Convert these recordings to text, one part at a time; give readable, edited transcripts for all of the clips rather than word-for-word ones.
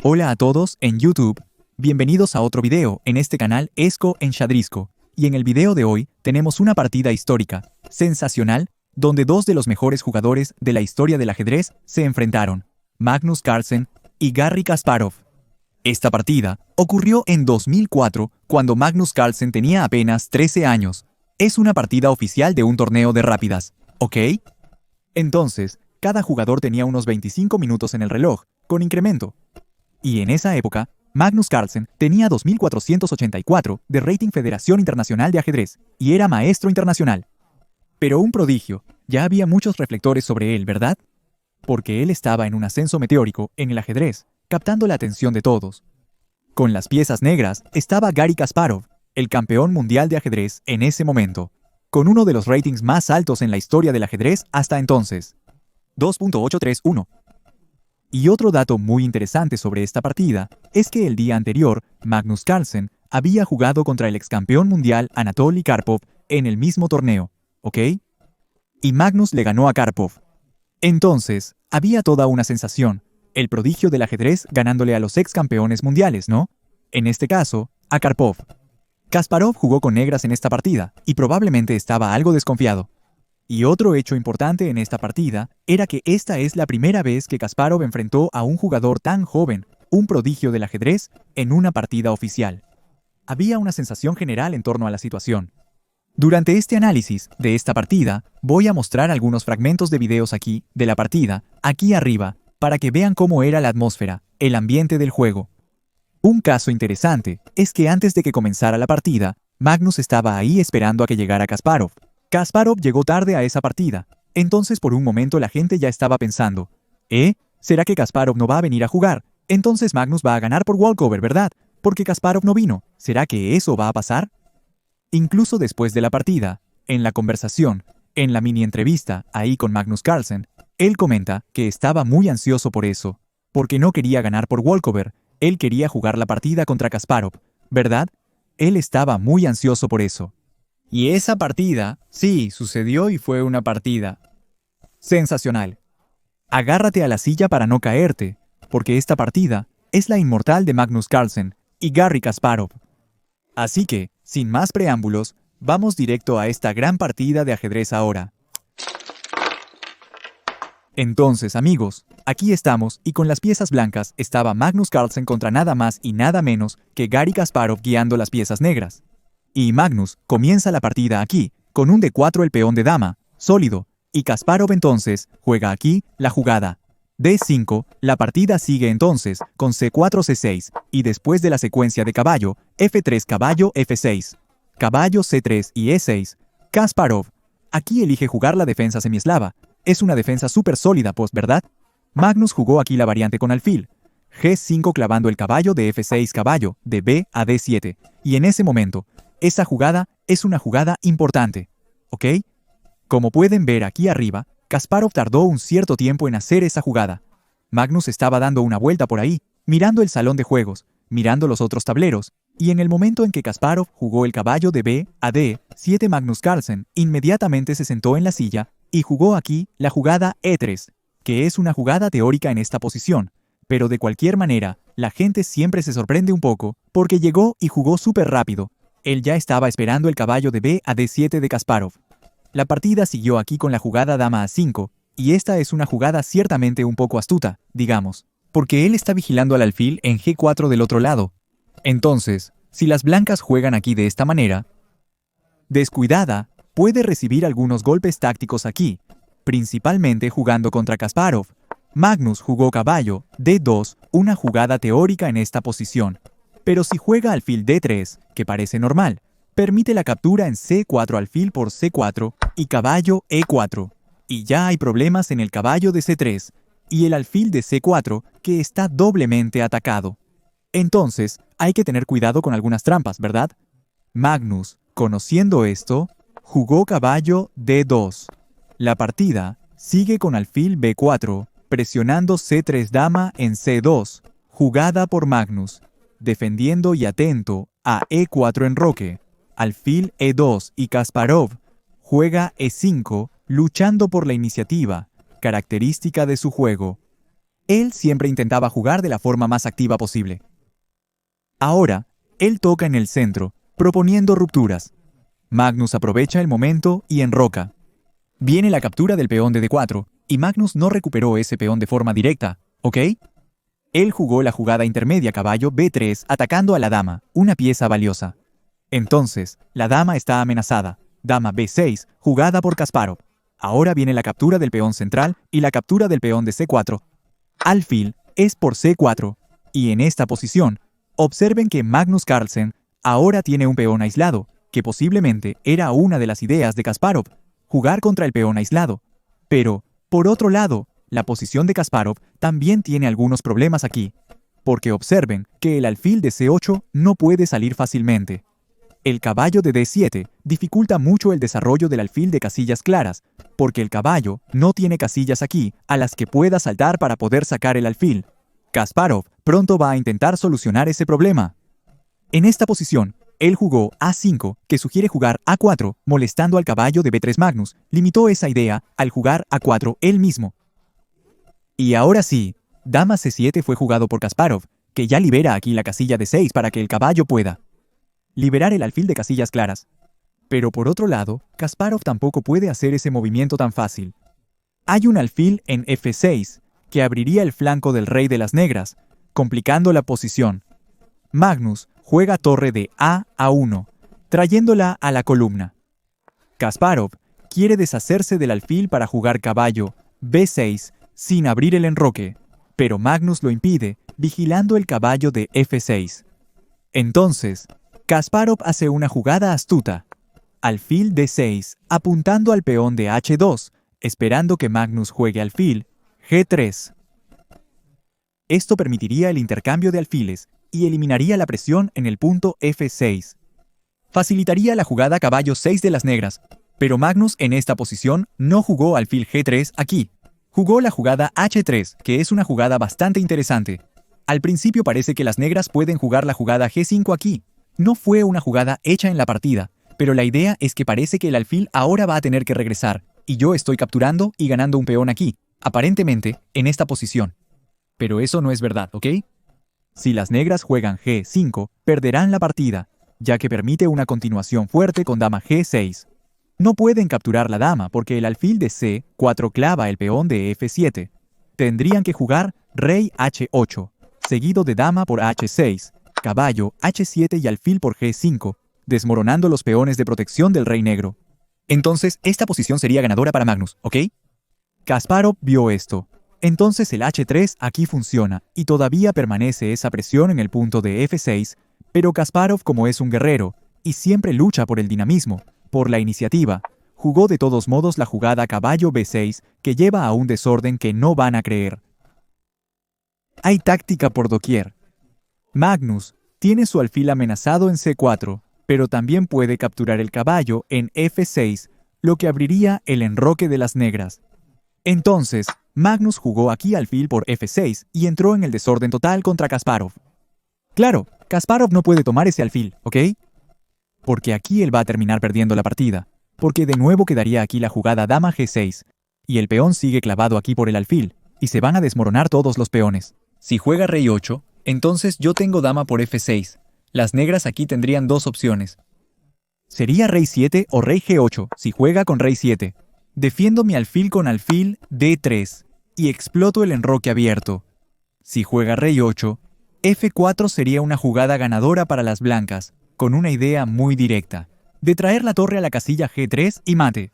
Hola a todos en YouTube, bienvenidos a otro video en este canal Esco en Xadrisco, y en el video de hoy tenemos una partida histórica, sensacional, donde dos de los mejores jugadores de la historia del ajedrez se enfrentaron, Magnus Carlsen y Garry Kasparov. Esta partida ocurrió en 2004 cuando Magnus Carlsen tenía apenas 13 años. Es una partida oficial de un torneo de rápidas, ¿ok? Entonces, cada jugador tenía unos 25 minutos en el reloj, con incremento. Y en esa época, Magnus Carlsen tenía 2484 de rating Federación Internacional de Ajedrez y era maestro internacional. Pero un prodigio, ya había muchos reflectores sobre él, ¿verdad? Porque él estaba en un ascenso meteórico en el ajedrez, captando la atención de todos. Con las piezas negras estaba Garry Kasparov, el campeón mundial de ajedrez en ese momento, con uno de los ratings más altos en la historia del ajedrez hasta entonces, 2.831. Y otro dato muy interesante sobre esta partida es que el día anterior, Magnus Carlsen había jugado contra el excampeón mundial Anatoly Karpov en el mismo torneo, ¿ok? Y Magnus le ganó a Karpov. Entonces, había toda una sensación, el prodigio del ajedrez ganándole a los ex campeones mundiales, ¿no? En este caso, a Karpov. Kasparov jugó con negras en esta partida y probablemente estaba algo desconfiado. Y otro hecho importante en esta partida era que esta es la primera vez que Kasparov enfrentó a un jugador tan joven, un prodigio del ajedrez, en una partida oficial. Había una sensación general en torno a la situación. Durante este análisis de esta partida, voy a mostrar algunos fragmentos de videos aquí, de la partida, aquí arriba, para que vean cómo era la atmósfera, el ambiente del juego. Un caso interesante es que antes de que comenzara la partida, Magnus estaba ahí esperando a que llegara Kasparov. Kasparov llegó tarde a esa partida, entonces por un momento la gente ya estaba pensando, ¿será que Kasparov no va a venir a jugar? Entonces Magnus va a ganar por walkover, ¿verdad? Porque Kasparov no vino. ¿Será que eso va a pasar? Incluso después de la partida, en la conversación, en la mini entrevista ahí con Magnus Carlsen, él comenta que estaba muy ansioso por eso, porque no quería ganar por walkover, él quería jugar la partida contra Kasparov, ¿verdad? Él estaba muy ansioso por eso. Y esa partida, sí, sucedió y fue una partida sensacional. Agárrate a la silla para no caerte, porque esta partida es la inmortal de Magnus Carlsen y Garry Kasparov. Así que, sin más preámbulos, vamos directo a esta gran partida de ajedrez ahora. Entonces, amigos, aquí estamos y con las piezas blancas estaba Magnus Carlsen contra nada más y nada menos que Garry Kasparov guiando las piezas negras. Y Magnus comienza la partida aquí, con un D4 el peón de dama, sólido, y Kasparov entonces juega aquí la jugada D5, la partida sigue entonces con C4 C6, y después de la secuencia de caballo, F3 caballo F6, caballo C3 y E6, Kasparov aquí elige jugar la defensa semieslava, es una defensa súper sólida ¿verdad? Magnus jugó aquí la variante con alfil, G5 clavando el caballo de F6 caballo, de B a D7, y en ese momento, esa jugada es una jugada importante, ¿ok? Como pueden ver aquí arriba, Kasparov tardó un cierto tiempo en hacer esa jugada. Magnus estaba dando una vuelta por ahí, mirando el salón de juegos, mirando los otros tableros, y en el momento en que Kasparov jugó el caballo de B a D7, Magnus Carlsen inmediatamente se sentó en la silla y jugó aquí la jugada E3, que es una jugada teórica en esta posición, pero de cualquier manera, la gente siempre se sorprende un poco porque llegó y jugó súper rápido. Él ya estaba esperando el caballo de B a D7 de Kasparov. La partida siguió aquí con la jugada dama a 5, y esta es una jugada ciertamente un poco astuta, digamos, porque él está vigilando al alfil en G4 del otro lado. Entonces, si las blancas juegan aquí de esta manera, descuidada, puede recibir algunos golpes tácticos aquí, principalmente jugando contra Kasparov. Magnus jugó caballo D2, una jugada teórica en esta posición. Pero si juega alfil D3, que parece normal, permite la captura en C4 alfil por C4 y caballo E4. Y ya hay problemas en el caballo de C3 y el alfil de C4 que está doblemente atacado. Entonces, hay que tener cuidado con algunas trampas, ¿verdad? Magnus, conociendo esto, jugó caballo D2. La partida sigue con alfil B4, presionando C3 dama en C2, jugada por Magnus, defendiendo y atento a E4 enroque, alfil E2 y Kasparov juega E5, luchando por la iniciativa, característica de su juego. Él siempre intentaba jugar de la forma más activa posible. Ahora, él toca en el centro, proponiendo rupturas. Magnus aprovecha el momento y enroca. Viene la captura del peón de D4, y Magnus no recuperó ese peón de forma directa, ¿ok? Él jugó la jugada intermedia caballo B3 atacando a la dama, una pieza valiosa. Entonces, la dama está amenazada. Dama B6, jugada por Kasparov. Ahora viene la captura del peón central y la captura del peón de C4. Alfil es por C4, y en esta posición, observen que Magnus Carlsen ahora tiene un peón aislado, que posiblemente era una de las ideas de Kasparov, jugar contra el peón aislado. Pero, por otro lado, la posición de Kasparov también tiene algunos problemas aquí, porque observen que el alfil de C8 no puede salir fácilmente. El caballo de D7 dificulta mucho el desarrollo del alfil de casillas claras, porque el caballo no tiene casillas aquí a las que pueda saltar para poder sacar el alfil. Kasparov pronto va a intentar solucionar ese problema. En esta posición, él jugó A5, que sugiere jugar A4, molestando al caballo de B3 Magnus. Limitó esa idea al jugar A4 él mismo. Y ahora sí, dama C7 fue jugado por Kasparov, que ya libera aquí la casilla de 6 para que el caballo pueda liberar el alfil de casillas claras. Pero por otro lado, Kasparov tampoco puede hacer ese movimiento tan fácil. Hay un alfil en F6, que abriría el flanco del rey de las negras, complicando la posición. Magnus juega torre de A a 1, trayéndola a la columna. Kasparov quiere deshacerse del alfil para jugar caballo B6 sin abrir el enroque, pero Magnus lo impide, vigilando el caballo de F6. Entonces, Kasparov hace una jugada astuta. Alfil D6, apuntando al peón de H2, esperando que Magnus juegue alfil G3. Esto permitiría el intercambio de alfiles y eliminaría la presión en el punto F6. Facilitaría la jugada caballo 6 de las negras, pero Magnus en esta posición no jugó alfil G3 aquí. Jugó la jugada H3, que es una jugada bastante interesante. Al principio parece que las negras pueden jugar la jugada G5 aquí. No fue una jugada hecha en la partida, pero la idea es que parece que el alfil ahora va a tener que regresar, y yo estoy capturando y ganando un peón aquí, aparentemente en esta posición. Pero eso no es verdad, ¿ok? Si las negras juegan G5, perderán la partida, ya que permite una continuación fuerte con dama G6. No pueden capturar la dama porque el alfil de C4 clava el peón de F7. Tendrían que jugar rey H8, seguido de dama por H6, caballo H7 y alfil por G5, desmoronando los peones de protección del rey negro. Entonces, esta posición sería ganadora para Magnus, ¿ok? Kasparov vio esto. Entonces el H3 aquí funciona, y todavía permanece esa presión en el punto de F6, pero Kasparov, como es un guerrero, y siempre lucha por el dinamismo, por la iniciativa, jugó de todos modos la jugada caballo B6, que lleva a un desorden que no van a creer. Hay táctica por doquier. Magnus tiene su alfil amenazado en C4, pero también puede capturar el caballo en F6, lo que abriría el enroque de las negras. Entonces, Magnus jugó aquí alfil por F6 y entró en el desorden total contra Kasparov. Claro, Kasparov no puede tomar ese alfil, ¿ok? Porque aquí él va a terminar perdiendo la partida, porque de nuevo quedaría aquí la jugada dama G6, y el peón sigue clavado aquí por el alfil, y se van a desmoronar todos los peones. Si juega rey 8, entonces yo tengo dama por F6. Las negras aquí tendrían dos opciones. Sería rey 7 o rey G8 si juega con rey 7. Defiendo mi alfil con alfil D3 y exploto el enroque abierto. Si juega rey 8, F4 sería una jugada ganadora para las blancas, con una idea muy directa, de traer la torre a la casilla G3 y mate.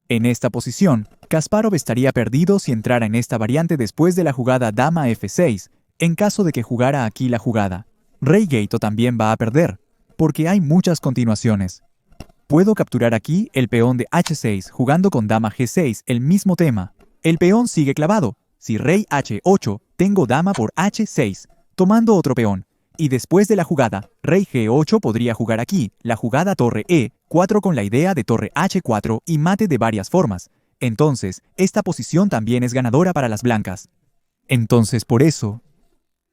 En esta posición, Kasparov estaría perdido si entrara en esta variante después de la jugada dama F6, en caso de que jugara aquí la jugada. Rey Gato también va a perder, porque hay muchas continuaciones. Puedo capturar aquí el peón de H6 jugando con dama G6 el mismo tema. El peón sigue clavado. Si rey H8, tengo dama por H6, tomando otro peón. Y después de la jugada, rey G8 podría jugar aquí, la jugada torre E4 con la idea de torre H4 y mate de varias formas. Entonces, esta posición también es ganadora para las blancas. Entonces, por eso,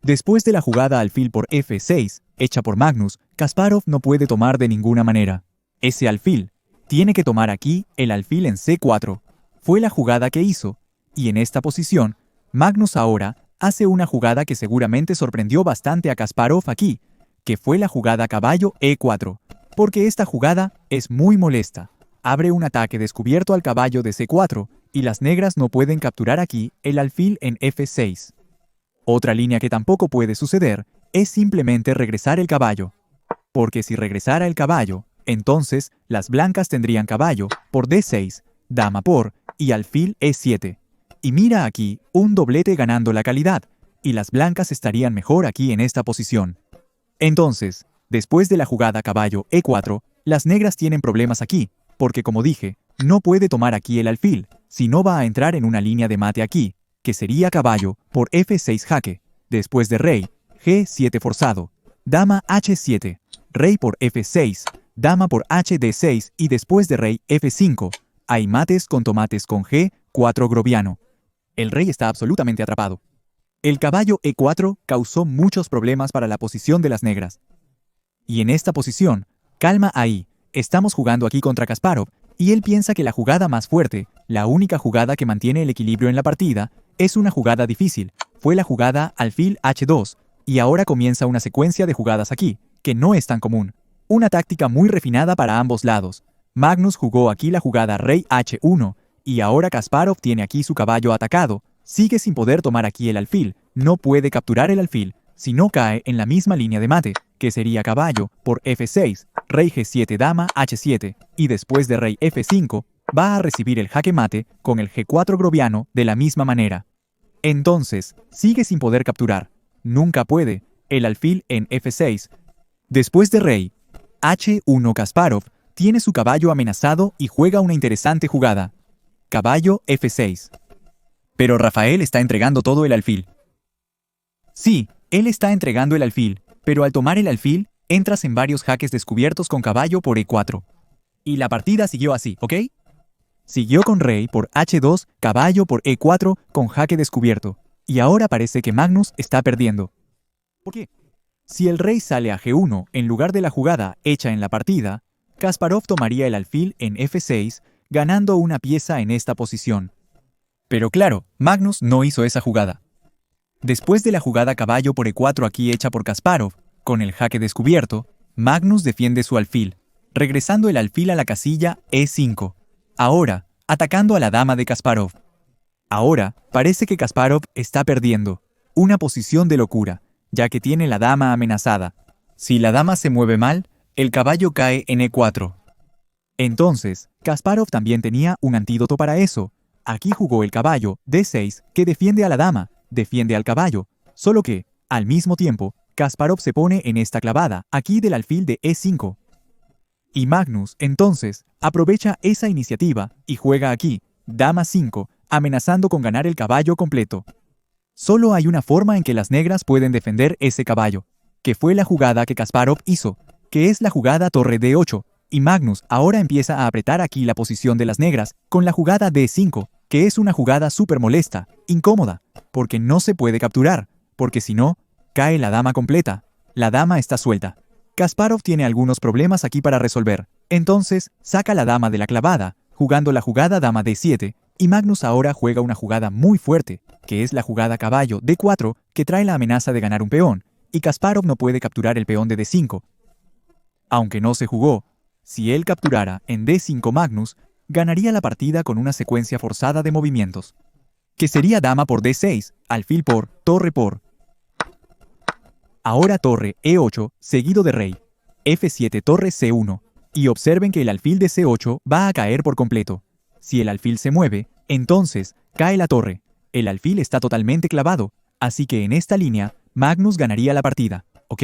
después de la jugada alfil por F6, hecha por Magnus, Kasparov no puede tomar de ninguna manera. Ese alfil tiene que tomar aquí el alfil en C4. Fue la jugada que hizo, y en esta posición, Magnus ahora hace una jugada que seguramente sorprendió bastante a Kasparov aquí, que fue la jugada caballo E4, porque esta jugada es muy molesta. Abre un ataque descubierto al caballo de C4 y las negras no pueden capturar aquí el alfil en F6. Otra línea que tampoco puede suceder es simplemente regresar el caballo, porque si regresara el caballo, entonces las blancas tendrían caballo por D6, dama por y alfil E7. Y mira aquí un doblete ganando la calidad, y las blancas estarían mejor aquí en esta posición. Entonces, después de la jugada caballo E4, las negras tienen problemas aquí, porque como dije, no puede tomar aquí el alfil, si no va a entrar en una línea de mate aquí, que sería caballo por F6 jaque, después de rey, G7 forzado, dama H7, rey por F6, dama por HD6 y después de rey F5, hay mates con tomates con G4 groviano. El rey está absolutamente atrapado. El caballo E4 causó muchos problemas para la posición de las negras. Y en esta posición, calma ahí, estamos jugando aquí contra Kasparov, y él piensa que la jugada más fuerte, la única jugada que mantiene el equilibrio en la partida, es una jugada difícil, fue la jugada alfil H2, y ahora comienza una secuencia de jugadas aquí, que no es tan común. Una táctica muy refinada para ambos lados. Magnus jugó aquí la jugada rey H1, y ahora Kasparov tiene aquí su caballo atacado, sigue sin poder tomar aquí el alfil, no puede capturar el alfil, si no cae en la misma línea de mate, que sería caballo por F6, rey G7 dama H7, y después de rey F5, va a recibir el jaque mate con el G4 groviano de la misma manera. Entonces, sigue sin poder capturar, nunca puede, el alfil en F6. Después de rey H1 Kasparov tiene su caballo amenazado y juega una interesante jugada. Caballo F6. Pero Rafael está entregando todo el alfil. Sí, él está entregando el alfil, pero al tomar el alfil, entras en varios jaques descubiertos con caballo por E4. Y la partida siguió así, ¿ok? Siguió con rey por H2, caballo por E4 con jaque descubierto. Y ahora parece que Magnus está perdiendo. ¿Por qué? Si el rey sale a G1 en lugar de la jugada hecha en la partida, Kasparov tomaría el alfil en F6, ganando una pieza en esta posición. Pero claro, Magnus no hizo esa jugada. Después de la jugada caballo por E4 aquí hecha por Kasparov, con el jaque descubierto, Magnus defiende su alfil, regresando el alfil a la casilla E5. Ahora, atacando a la dama de Kasparov. Ahora, parece que Kasparov está perdiendo. Una posición de locura, ya que tiene la dama amenazada. Si la dama se mueve mal, el caballo cae en E4. Entonces, Kasparov también tenía un antídoto para eso. Aquí jugó el caballo D6, que defiende a la dama, defiende al caballo, solo que, al mismo tiempo, Kasparov se pone en esta clavada, aquí del alfil de E5. Y Magnus, entonces, aprovecha esa iniciativa y juega aquí, dama 5, amenazando con ganar el caballo completo. Solo hay una forma en que las negras pueden defender ese caballo, que fue la jugada que Kasparov hizo, que es la jugada torre D8, y Magnus ahora empieza a apretar aquí la posición de las negras con la jugada D5, que es una jugada súper molesta, incómoda, porque no se puede capturar, porque si no, cae la dama completa. La dama está suelta. Kasparov tiene algunos problemas aquí para resolver, entonces saca la dama de la clavada, jugando la jugada dama D7, y Magnus ahora juega una jugada muy fuerte, que es la jugada caballo D4, que trae la amenaza de ganar un peón, y Kasparov no puede capturar el peón de D5. Aunque no se jugó, si él capturara en D5 Magnus, ganaría la partida con una secuencia forzada de movimientos, que sería dama por D6, alfil por, torre por. Ahora torre E8, seguido de rey, F7 torre C1, y observen que el alfil de C8 va a caer por completo. Si el alfil se mueve, entonces cae la torre. El alfil está totalmente clavado, así que en esta línea, Magnus ganaría la partida, ¿ok?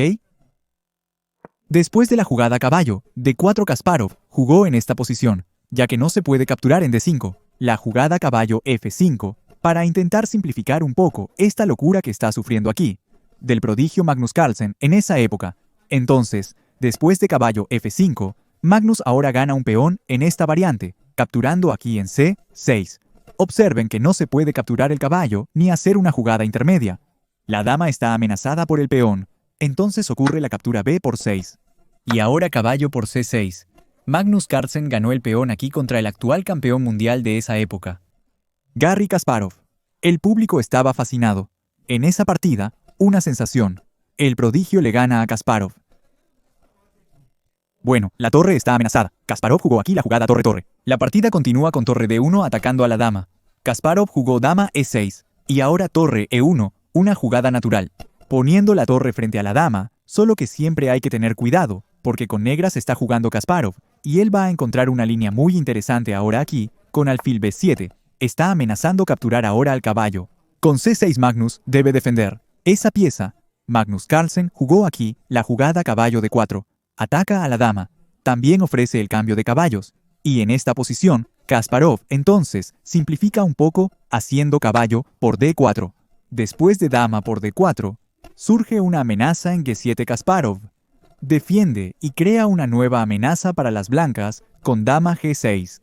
Después de la jugada caballo, D4 Kasparov jugó en esta posición, ya que no se puede capturar en D5, la jugada caballo F5, para intentar simplificar un poco esta locura que está sufriendo aquí, del prodigio Magnus Carlsen en esa época. Entonces, después de caballo F5, Magnus ahora gana un peón en esta variante, capturando aquí en C6. Observen que no se puede capturar el caballo ni hacer una jugada intermedia. La dama está amenazada por el peón, entonces ocurre la captura B por 6. Y ahora caballo por C6. Magnus Carlsen ganó el peón aquí contra el actual campeón mundial de esa época, Garry Kasparov. El público estaba fascinado. En esa partida, una sensación. El prodigio le gana a Kasparov. Bueno, la torre está amenazada. Kasparov jugó aquí la jugada torre-torre. La partida continúa con torre D1 atacando a la dama. Kasparov jugó dama E6. Y ahora torre E1, una jugada natural. Poniendo la torre frente a la dama, solo que siempre hay que tener cuidado, porque con negras está jugando Kasparov, y él va a encontrar una línea muy interesante ahora aquí, con alfil B7. Está amenazando capturar ahora al caballo. Con C6 Magnus debe defender. Esa pieza. Magnus Carlsen jugó aquí la jugada caballo D4. Ataca a la dama. También ofrece el cambio de caballos. Y en esta posición, Kasparov entonces simplifica un poco haciendo caballo por D4. Después de dama por D4, surge una amenaza en G7 Kasparov. Defiende y crea una nueva amenaza para las blancas con dama G6.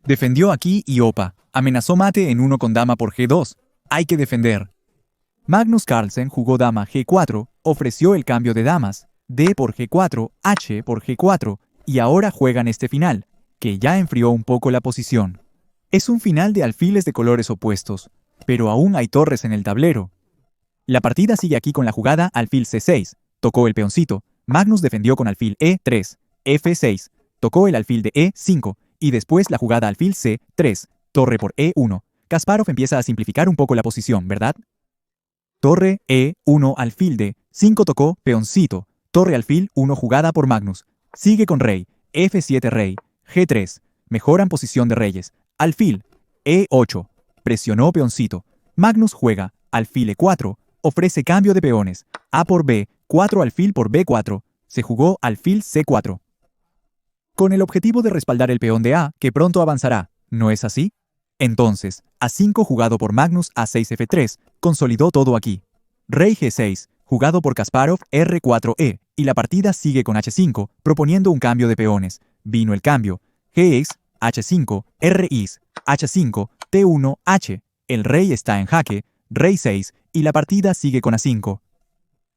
Defendió aquí y opa. Amenazó mate en 1 con dama por G2. Hay que defender. Magnus Carlsen jugó dama G4, ofreció el cambio de damas, D por G4, H por G4, y ahora juegan este final, que ya enfrió un poco la posición. Es un final de alfiles de colores opuestos, pero aún hay torres en el tablero. La partida sigue aquí con la jugada alfil C6, tocó el peoncito, Magnus defendió con alfil E3, F6, tocó el alfil de E5, y después la jugada alfil C3, torre por E1. Kasparov empieza a simplificar un poco la posición, ¿verdad? Torre E1 alfil de 5 tocó peoncito, torre alfil 1 jugada por Magnus. Sigue con rey, F7 rey, G3, mejoran posición de reyes. Alfil, E8, presionó peoncito. Magnus juega, alfil E4, ofrece cambio de peones. A por B, 4 alfil por B4, se jugó alfil C4. Con el objetivo de respaldar el peón de A, que pronto avanzará, ¿no es así? Entonces, A5 jugado por Magnus A6 F3, consolidó todo aquí. Rey G6, jugado por Kasparov R4E, y la partida sigue con H5, proponiendo un cambio de peones. Vino el cambio. G6, H5, RIs, H5, T1, H. El rey está en jaque, rey 6, y la partida sigue con A5.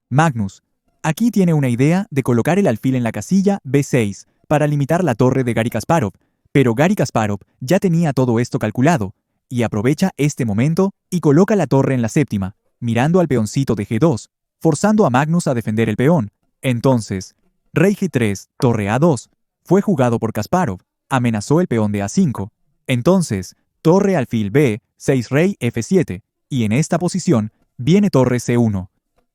Magnus. Aquí tiene una idea de colocar el alfil en la casilla B6 para limitar la torre de Garry Kasparov, pero Garry Kasparov ya tenía todo esto calculado, y aprovecha este momento y coloca la torre en la séptima, mirando al peoncito de G2, forzando a Magnus a defender el peón. Entonces, rey G3, torre A2, fue jugado por Kasparov, amenazó el peón de A5. Entonces, torre alfil B, 6 rey F7, y en esta posición viene torre C1.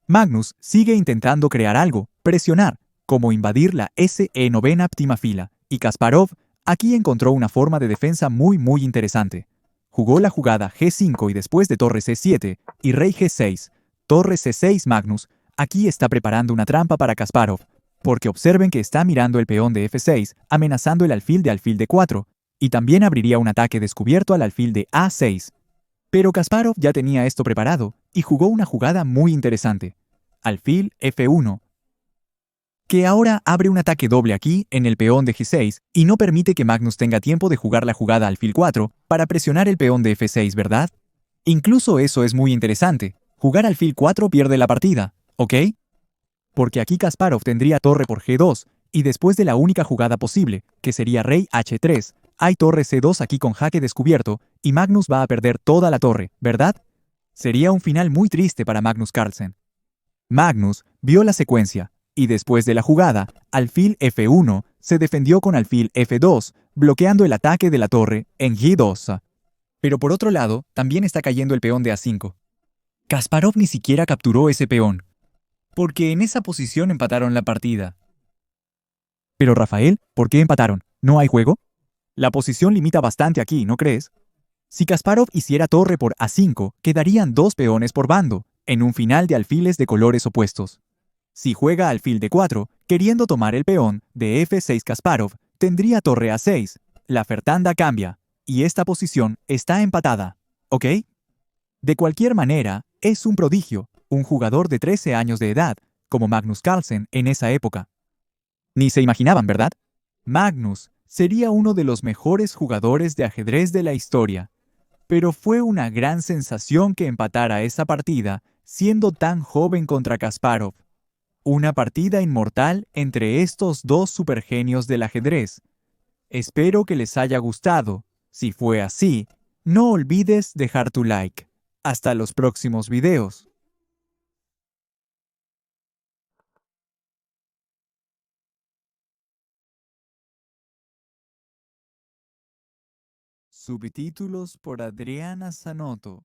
Magnus sigue intentando crear algo, presionar, como invadir la SE9 última fila, y Kasparov aquí encontró una forma de defensa muy interesante. Jugó la jugada G5 y después de torre C7 y rey G6, torre C6 Magnus, aquí está preparando una trampa para Kasparov, porque observen que está mirando el peón de F6, amenazando el alfil de D4, y también abriría un ataque descubierto al alfil de A6. Pero Kasparov ya tenía esto preparado, y jugó una jugada muy interesante. Alfil F1, que ahora abre un ataque doble aquí en el peón de G6 y no permite que Magnus tenga tiempo de jugar la jugada alfil 4 para presionar el peón de F6, ¿verdad? Incluso eso es muy interesante. Jugar alfil 4 pierde la partida, ¿ok? Porque aquí Kasparov tendría torre por G2 y después de la única jugada posible, que sería rey H3, hay torre C2 aquí con jaque descubierto y Magnus va a perder toda la torre, ¿verdad? Sería un final muy triste para Magnus Carlsen. Magnus vio la secuencia, y después de la jugada, alfil F1 se defendió con alfil F2, bloqueando el ataque de la torre en G2. Pero por otro lado, también está cayendo el peón de A5. Kasparov ni siquiera capturó ese peón, porque en esa posición empataron la partida. Pero Rafael, ¿por qué empataron? ¿No hay juego? La posición limita bastante aquí, ¿no crees? Si Kasparov hiciera torre por A5, quedarían 2 peones por bando, en un final de alfiles de colores opuestos. Si juega alfil D4, queriendo tomar el peón de F6 Kasparov, tendría torre A6. La fertanda cambia, y esta posición está empatada, ¿ok? De cualquier manera, es un prodigio, un jugador de 13 años de edad, como Magnus Carlsen en esa época. Ni se imaginaban, ¿verdad? Magnus sería uno de los mejores jugadores de ajedrez de la historia, pero fue una gran sensación que empatara esa partida siendo tan joven contra Kasparov. Una partida inmortal entre estos dos supergenios del ajedrez. Espero que les haya gustado. Si fue así, no olvides dejar tu like. Hasta los próximos videos. Subtítulos por Adriana Zanotto.